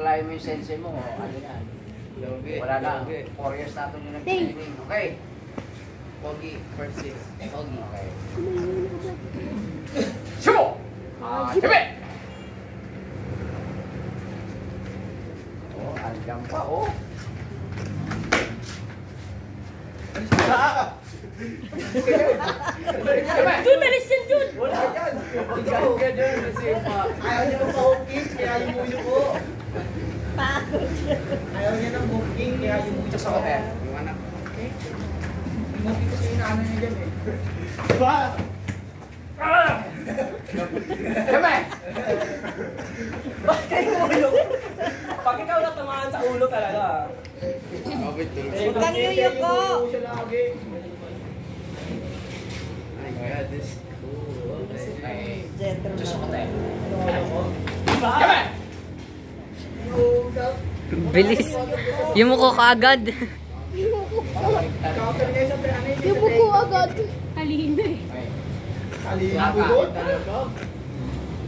alalayan mo yung sensei mo, ano yan? Wala na. 4 years na ito yung nag-training. Okay. Pogi, first 6. Pogi. Okay. Sumo! Hime! Oh, andyan pa, oh. Doon, alis yan doon! Wala yan! Ikaw ka dyan kasi ayaw niya ng pa-hooking, kaya yumuyo ko. Ayaw niya ng hooking, kaya yumuyo Sa ko. hotel. Yung anak. Hooking kasi inaano niya dyan eh. Ba! Hime! Bakit kayo ulo? Pag ikaw natamaan sa ulo talaga. Huwag kang yuyuko. Siya lagi. My God, this is cool. Okay. Diyos sa hotel. Hime! Bilis. Yung mukha ka agad. Counter niya sa ano yun? Yung buko agad. Halina eh. Okay. Alin ang buko?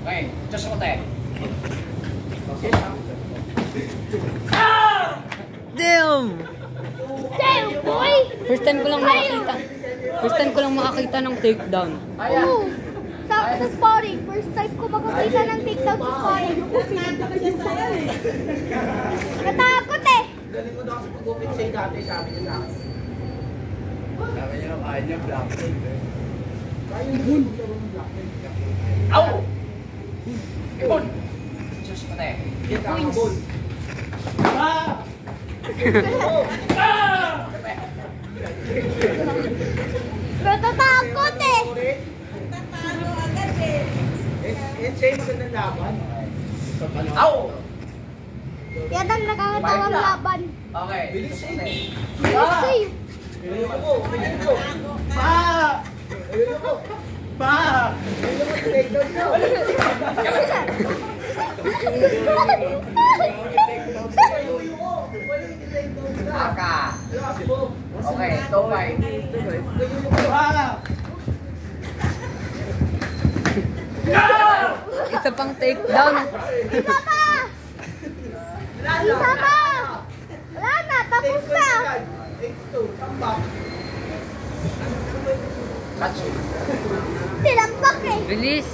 Okay. Diyos sa hotel. Damn! Damn, boy! First time ko lang makakita. First time ko lang makakita ng takedown. Ayan. Oo. Sa sparring, first time ko makakita ng takedown sa sparring. Natakot eh! Galing mo daw sa pag-upit sa'yo dati, sabi niya sa akin. Sabi niya na kaya niya blacktail. Kaya yung bull. Ow! Ibon! Diyos sa hotel. Get ang bull. Natatakot eh! Sa'yo magandang laban. Ow! Yan ang nakakatawang laban. Okay. Bilis eh. Save! Ayun ako. Ayun ako. Pa! Ayun ako. Pa! Ayun ako. Take down nyo. Aka. Last move. Okay, tumay. Isa pang takedown. Isa pa! Isa pa! Wala na, tapos na! Catch. Tinampak eh! Bilis.